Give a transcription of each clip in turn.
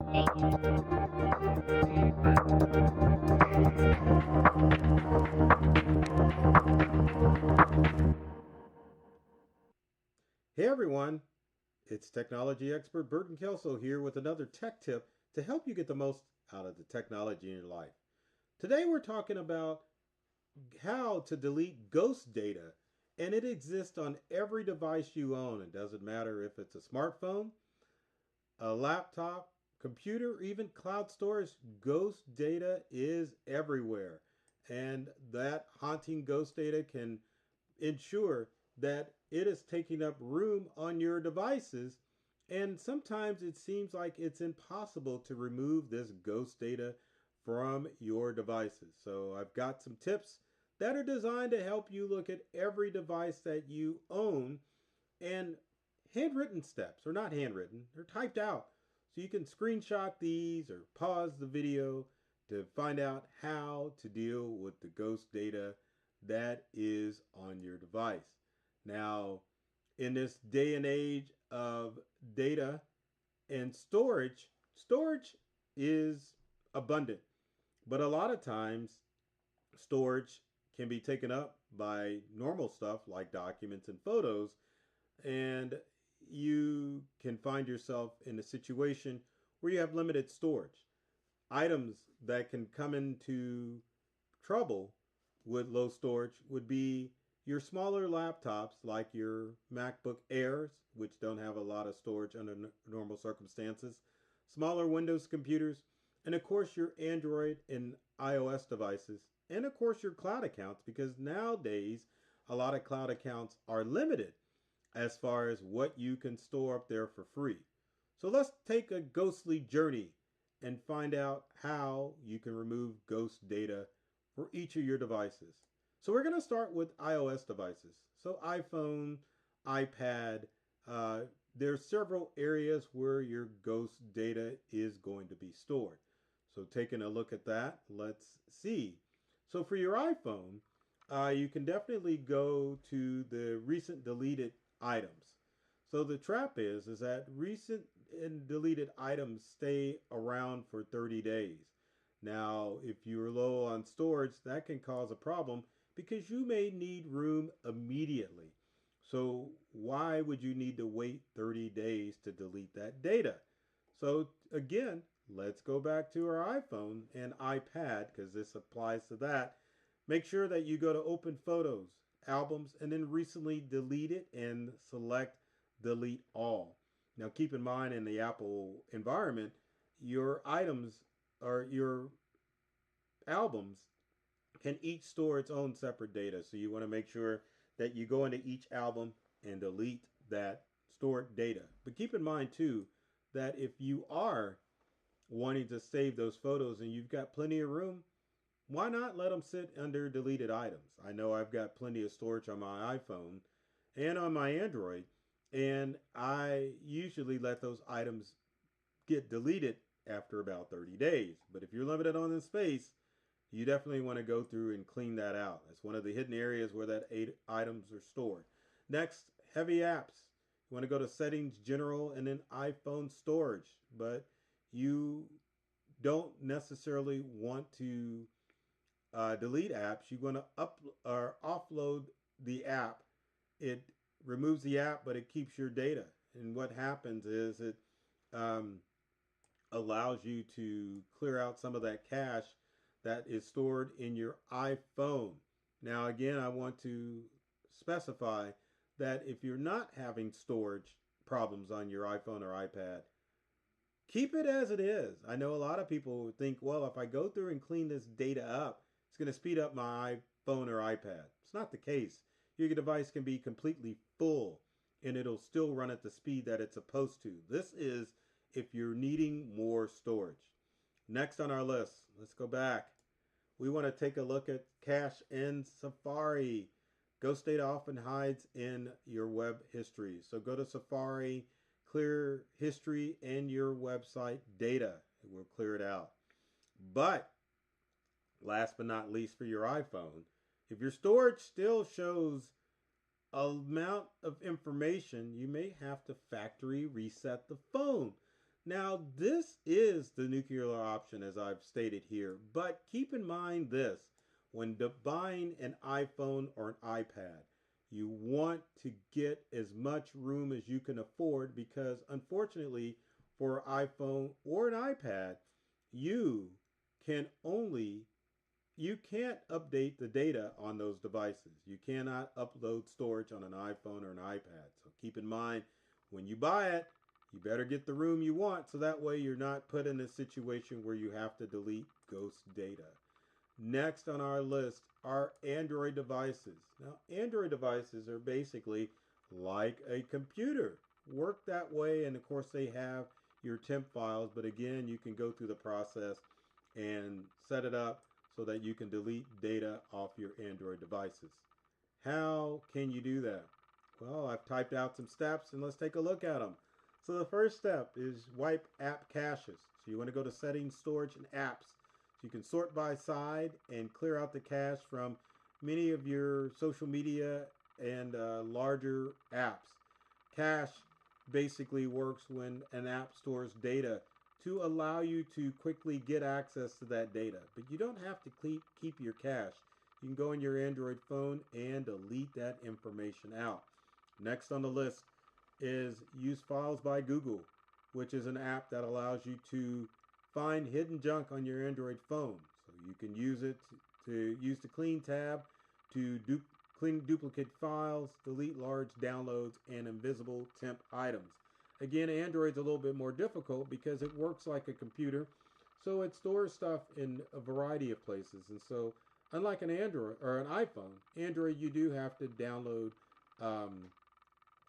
Hey everyone, it's technology expert Burton Kelso here with another tech tip to help you get the most out of the technology in your life. Today we're talking about how to delete ghost data, and it exists on every device you own. It doesn't matter if it's a smartphone, a laptop, computer, or even cloud storage. Ghost data is everywhere, and that haunting ghost data can ensure that it is taking up room on your devices. And sometimes it seems like it's impossible to remove this ghost data from your devices. So I've got some tips that are designed to help you look at every device that you own, and handwritten steps, or not handwritten, they're typed out. So you can screenshot these or pause the video to find out how to deal with the ghost data that is on your device. Now, in this day and age of data and storage is abundant, but a lot of times storage can be taken up by normal stuff like documents and photos, and you can find yourself in a situation where you have limited storage. Items that can come into trouble with low storage would be your smaller laptops like your MacBook Airs, which don't have a lot of storage under normal circumstances, smaller Windows computers, and of course your Android and iOS devices, and of course your cloud accounts, because nowadays a lot of cloud accounts are limited as far as what you can store up there for free. So let's take a ghostly journey and find out how you can remove ghost data for each of your devices. So we're going to start with iOS devices. So iPhone, iPad, uh, there's several areas where your ghost data is going to be stored. So taking a look at that, let's see. So for your iPhone, you can definitely go to the recent deleted items. So the trap is that recent and deleted items stay around for 30 days. Now, if you're low on storage, that can cause a problem because you may need room immediately. So why would you need to wait 30 days to delete that data? So again, let's go back to our iPhone and iPad because this applies to that. Make sure that you go to Open Photos, Albums, and then recently delete it and select Delete All. Now keep in mind in the Apple environment, your items or your albums can each store its own separate data. So you want to make sure that you go into each album and delete that stored data. But keep in mind too that if you are wanting to save those photos and you've got plenty of room, why not let them sit under deleted items? I know I've got plenty of storage on my iPhone and on my Android, and I usually let those items get deleted after about 30 days. But if you're limited on the space, you definitely want to go through and clean that out. That's one of the hidden areas where that items are stored. Next, heavy apps. You want to go to settings, general, and then iPhone storage. But you don't necessarily want to delete apps. You want to up or offload the app. It removes the app, but it keeps your data. And what happens is it um, allows you to clear out some of that cache that is stored in your iPhone. Now, again, I want to specify that if you're not having storage problems on your iPhone or iPad, keep it as it is. I know a lot of people think, well, if I go through and clean this data up, it's going to speed up my iPhone or iPad. It's not the case. Your device can be completely full and it'll still run at the speed that it's supposed to. This is if you're needing more storage. Next on our list, let's go back. We want to take a look at cache in Safari. Ghost data often hides in your web history. So go to Safari, clear history and your website data. It will clear it out. But last but not least, for your iPhone, if your storage still shows amount of information, you may have to factory reset the phone. Now, this is the nuclear option as I've stated here, but keep in mind this. When buying an iPhone or an iPad, you want to get as much room as you can afford because unfortunately for an iPhone or an iPad, you can only you can't update the data on those devices. You cannot upload storage on an iPhone or an iPad. So keep in mind when you buy it, you better get the room you want so that way you're not put in a situation where you have to delete ghost data. Next on our list are Android devices. Now, Android devices are basically like a computer. Work that way, and of course, they have your temp files, but again, you can go through the process and set it up so that you can delete data off your Android devices. How can you do that? Well, I've typed out some steps and let's take a look at them. So the first step is wipe app caches. So you want to go to settings, storage, and apps. So you can sort by side and clear out the cache from many of your social media and larger apps. Cache basically works when an app stores data to allow you to quickly get access to that data. But you don't have to keep your cache. You can go on your Android phone and delete that information out. Next on the list is Use Files by Google, which is an app that allows you to find hidden junk on your Android phone. So you can use it to use the Clean tab to clean duplicate files, delete large downloads, and invisible temp items. Again, Android's a little bit more difficult because it works like a computer, so it stores stuff in a variety of places. And so, unlike an Android or an iPhone, Android you do have to download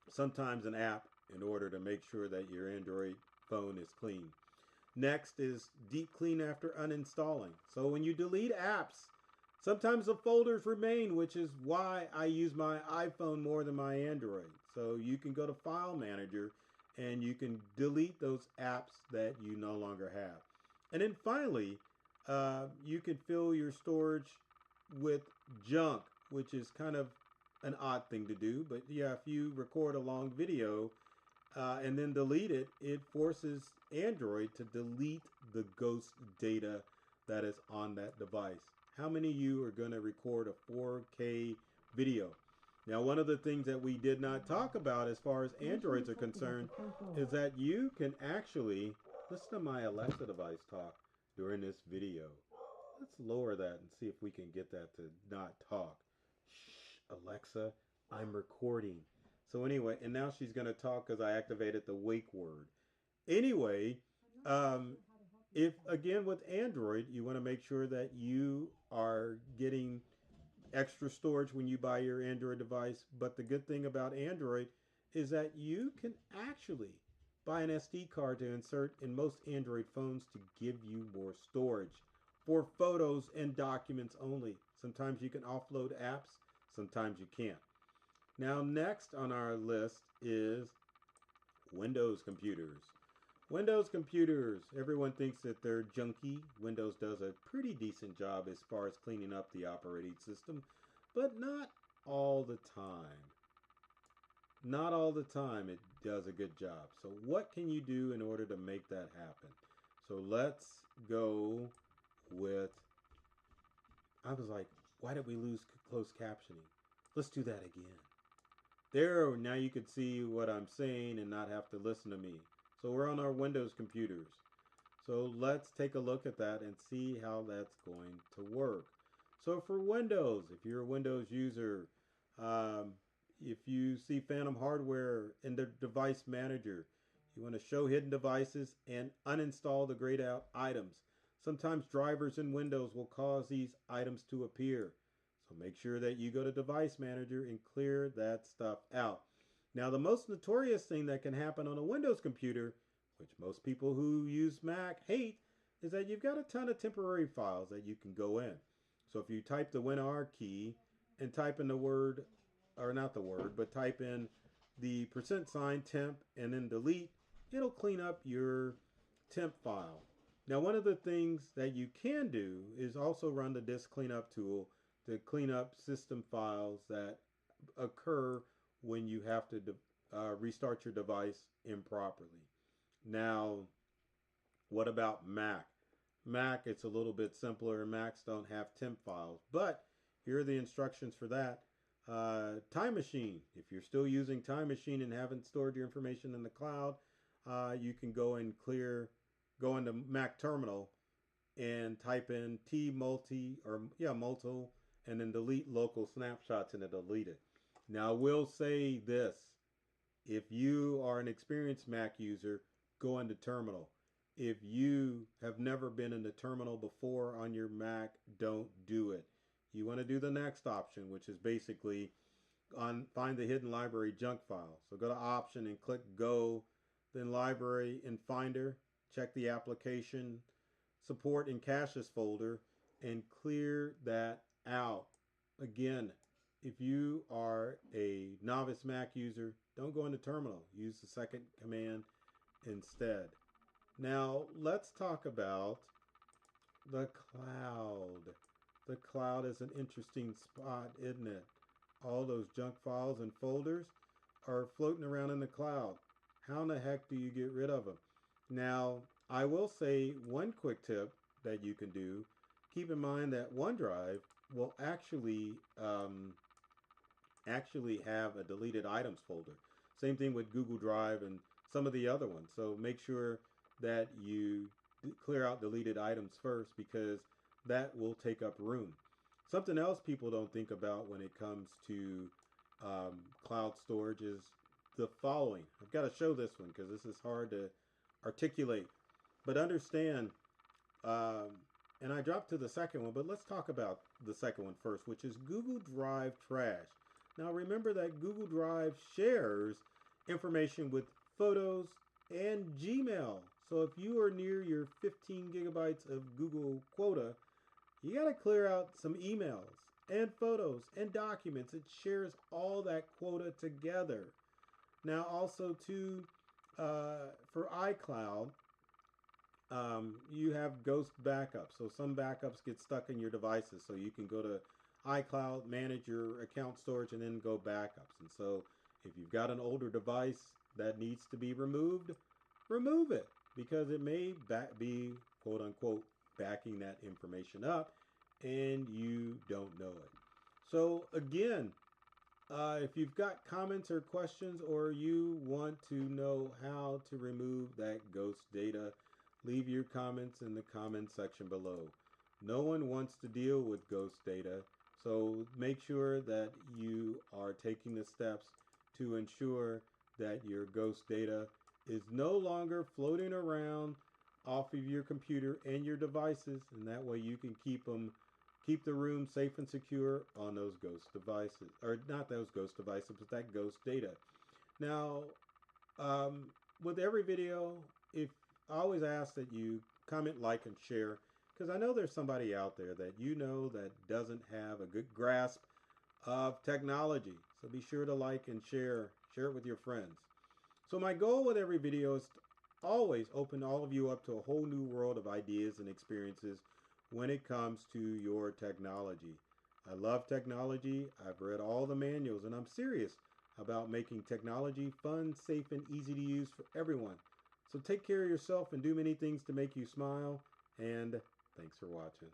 sometimes an app in order to make sure that your Android phone is clean. Next is deep clean after uninstalling. So when you delete apps, sometimes the folders remain, which is why I use my iPhone more than my Android. So you can go to File Manager and you can delete those apps that you no longer have. And then finally, you can fill your storage with junk, which is kind of an odd thing to do. But yeah, if you record a long video and then delete it, it forces Android to delete the ghost data that is on that device. How many of you are going to record a 4K video? Now, one of the things that we did not talk about as far as Androids are concerned is that you can actually listen to my Alexa device talk during this video. Let's lower that and see if we can get that to not talk. Shh, Alexa, I'm recording. So anyway, and now she's going to talk because I activated the wake word. Anyway, if again with Android, you want to make sure that you are getting extra storage when you buy your Android device. But the good thing about Android is that you can actually buy an SD card to insert in most Android phones to give you more storage for photos and documents only. Sometimes you can offload apps, sometimes you can't. Now, next on our list is Windows computers. Windows computers, everyone thinks that they're junky. Windows does a pretty decent job as far as cleaning up the operating system, but not all the time. Not all the time it does a good job. So what can you do in order to make that happen? So let's go with, I was like, why did we lose closed captioning? Let's do that again. There, now you can see what I'm saying and not have to listen to me. So we're on our Windows computers. So let's take a look at that and see how that's going to work. So for Windows, if you're a Windows user, if you see Phantom Hardware in the device manager, you want to show hidden devices and uninstall the grayed out items. Sometimes drivers in Windows will cause these items to appear. So make sure that you go to device manager and clear that stuff out. Now, the most notorious thing that can happen on a Windows computer, which most people who use Mac hate, is that you've got a ton of temporary files that you can go in. So if you type the WinR key and type in the word, or not the word, but type in the % temp and then delete, it'll clean up your temp file. Now, one of the things that you can do is also run the disk cleanup tool to clean up system files that occur when you have to restart your device improperly. Now, What about Mac? Mac, it's a little bit simpler. Macs don't have temp files, but here are the instructions for that. Time Machine. If you're still using Time Machine and haven't stored your information in the cloud, you can go into Mac Terminal and type in multi, and then delete local snapshots and it'll delete it. Now, I will say this: if you are an experienced Mac user, go into Terminal. If you have never been in the Terminal before on your Mac, don't do it. You want to do the next option, which is basically find the hidden library junk file. So go to Option and click Go, then Library in Finder. Check the application, support, and caches folder, and clear that out. Again, if you are a novice Mac user, don't go into Terminal. Use the second command instead. Now, let's talk about the cloud. The cloud is an interesting spot, isn't it? All those junk files and folders are floating around in the cloud. How in the heck do you get rid of them? Now, I will say one quick tip that you can do. Keep in mind that OneDrive will actually have a deleted items folder. Same thing with Google Drive and some of the other ones. So make sure that you clear out deleted items first, because that will take up room. Something else people don't think about when it comes to cloud storage is the following. I've got to show this one because this is hard to articulate. But understand, and I dropped to the second one, but let's talk about the second one first, which is Google Drive trash. Now remember that Google Drive shares information with photos and Gmail. So if you are near your 15 gigabytes of Google quota, you got to clear out some emails and photos and documents. It shares all that quota together. Now also too, for iCloud, you have ghost backups. So some backups get stuck in your devices. So you can go to iCloud, manage your account storage, and then go backups. And so if you've got an older device that needs to be removed, remove it, because it may be quote unquote backing that information up and you don't know it. So again, if you've got comments or questions, or you want to know how to remove that ghost data, leave your comments in the comment section below. No one wants to deal with ghost data, so make sure that you are taking the steps to ensure that your ghost data is no longer floating around off of your computer and your devices, and that way you can keep the room safe and secure on those ghost devices, or not those ghost devices, but that ghost data. Now, with every video, if I always ask that you comment, like, and share, because I know there's somebody out there that you know that doesn't have a good grasp of technology. So be sure to like and share it with your friends. So my goal with every video is to always open all of you up to a whole new world of ideas and experiences when it comes to your technology. I love technology. I've read all the manuals, and I'm serious about making technology fun, safe, and easy to use for everyone. So take care of yourself and do many things to make you smile, and thanks for watching.